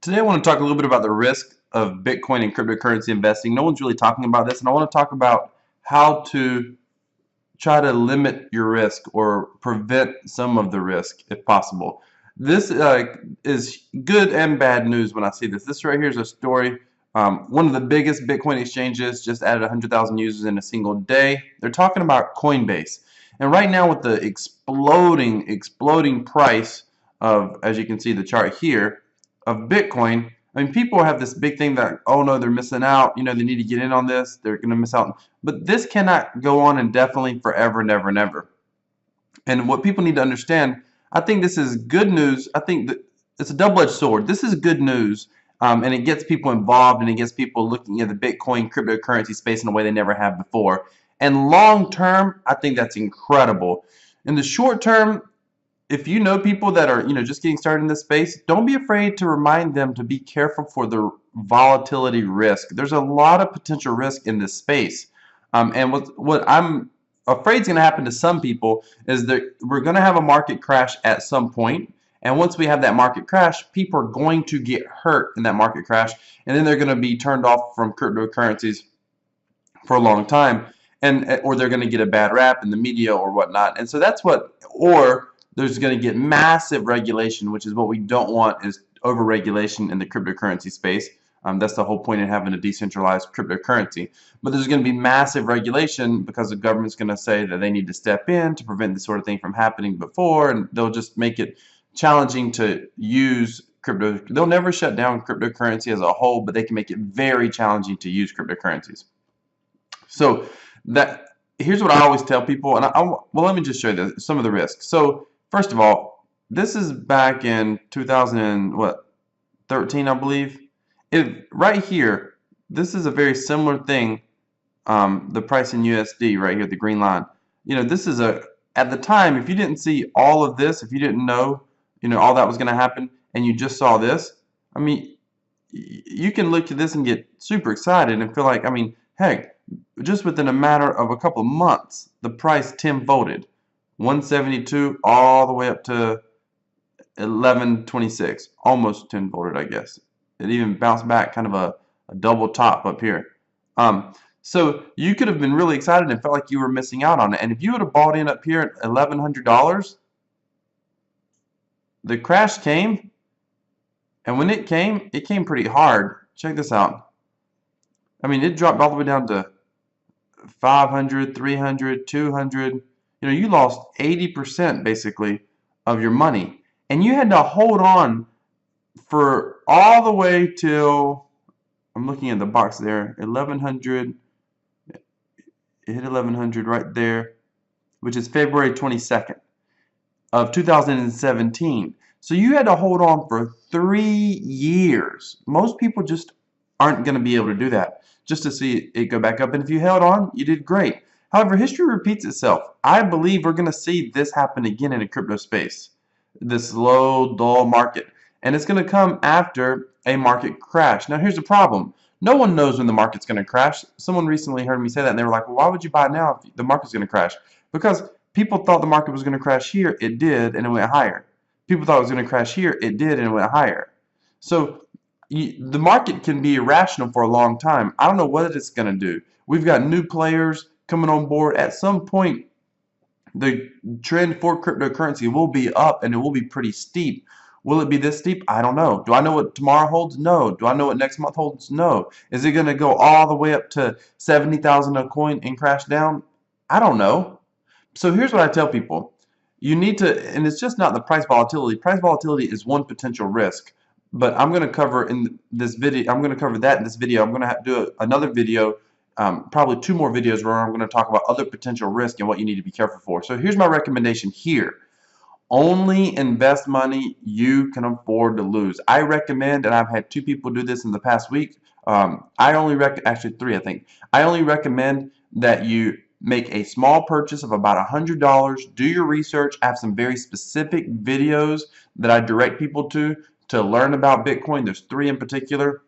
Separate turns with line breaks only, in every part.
Today I want to talk a little bit about the risk of Bitcoin and cryptocurrency investing. No one's really talking about this, and I want to talk about how to try to limit your risk or prevent some of the risk if possible. This is good and bad news when I see this. This right here is a story. One of the biggest Bitcoin exchanges just added 100,000 users in a single day. They're talking about Coinbase. And right now with the exploding price of, as you can see the chart here, of Bitcoin, I mean, people have this big thing that, oh no, they're missing out. You know, they need to get in on this. They're going to miss out. But this cannot go on indefinitely forever, never, never. And what people need to understand, I think this is good news. I think that it's a double-edged sword. This is good news, and it gets people involved, and it gets people looking at the Bitcoin cryptocurrency space in a way they never have before. And long term, I think that's incredible. In the short term, if you know people that are just getting started in this space, don't be afraid to remind them to be careful for the volatility risk. There's a lot of potential risk in this space, and what I'm afraid is going to happen to some people is that we're going to have a market crash at some point, and once we have that market crash, people are going to get hurt in that market crash, and then they're going to be turned off from cryptocurrencies for a long time, and or they're going to get a bad rap in the media or whatnot. And so that's what, or there's going to get massive regulation, which is what we don't want, is over-regulation in the cryptocurrency space. That's the whole point of having a decentralized cryptocurrency. But there's going to be massive regulation because the government's going to say that they need to step in to prevent this sort of thing from happening before, and they'll just make it challenging to use crypto. They'll never shut down cryptocurrency as a whole, but they can make it very challenging to use cryptocurrencies. So here's what I always tell people, and well, let me just show you some of the risks. So first of all, this is back in 2013, I believe. Right here, this is a very similar thing. The price in USD right here, the green line. This is at the time, if you didn't see all of this, if you didn't know, all that was going to happen, and you just saw this, I mean, you can look at this and get super excited and feel like, I mean, heck, just within a matter of a couple of months, the price 10-folded, 172 all the way up to 1126, almost 10-folded, I guess. It even bounced back, kind of a double top up here. So you could have been really excited and felt like you were missing out on it. And if you would have bought in up here at $1,100, the crash came, and when it came pretty hard. Check this out. I mean, it dropped all the way down to 500, 300, 200. You lost 80% basically of your money, and you had to hold on for all the way till, I'm looking at the box there, 1100. It hit 1100 right there, which is February 22nd of 2017. So you had to hold on for 3 years. Most people just aren't going to be able to do that, just to see it go back up. And if you held on, you did great. However, history repeats itself. I believe we're going to see this happen again in a crypto space, this low, dull market. And it's going to come after a market crash. Now, here's the problem. No one knows when the market's going to crash. Someone recently heard me say that, and they were like, well, why would you buy now if the market's going to crash? Because people thought the market was going to crash here. It did, and it went higher. People thought it was going to crash here. It did, and it went higher. So the market can be irrational for a long time. I don't know what it's going to do. We've got new players coming on board. At some point, the trend for cryptocurrency will be up, and it will be pretty steep. Will it be this steep? I don't know. Do I know what tomorrow holds? No. Do I know what next month holds? No. Is it going to go all the way up to 70,000 a coin and crash down? I don't know. So here's what I tell people. You need to, and it's just not the price volatility. Price volatility is one potential risk. But I'm going to cover in this video, I'm going to cover that in this video. I'm going to do another video, probably 2 more videos where I'm going to talk about other potential risk and what you need to be careful for. So here's my recommendation here. Only invest money you can afford to lose. I recommend, and I've had 2 people do this in the past week. Actually 3, I think. I only recommend that you make a small purchase of about $100. Do your research. I have some very specific videos that I direct people to learn about Bitcoin. There's 3 in particular,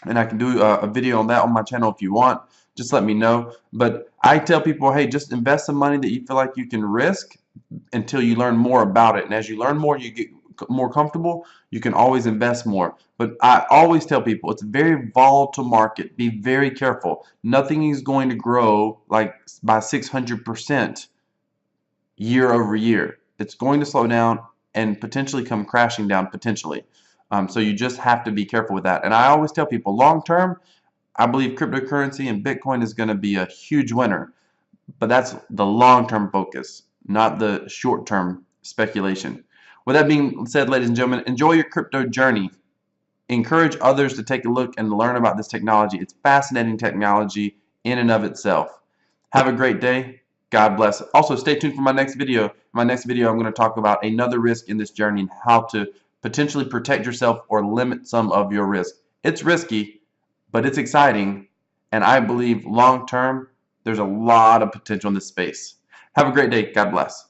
and I can do a video on that on my channel if you want. Just let me know. But I tell people, hey, just invest some money that you feel like you can risk until you learn more about it. And as you learn more, you get more comfortable, you can always invest more. But I always tell people it's a very volatile market. Be very careful. Nothing is going to grow like by 600% year over year. It's going to slow down and potentially come crashing down potentially. So you just have to be careful with that. And I always tell people long term, I believe cryptocurrency and Bitcoin is going to be a huge winner. But that's the long-term focus, not the short-term speculation. With that being said, ladies and gentlemen, enjoy your crypto journey. Encourage others to take a look and learn about this technology. It's fascinating technology in and of itself. Have a great day. God bless. Also, stay tuned for my next video. In my next video, I'm going to talk about another risk in this journey and how to potentially protect yourself or limit some of your risk. It's risky, but it's exciting, and I believe long-term, there's a lot of potential in this space. Have a great day. God bless.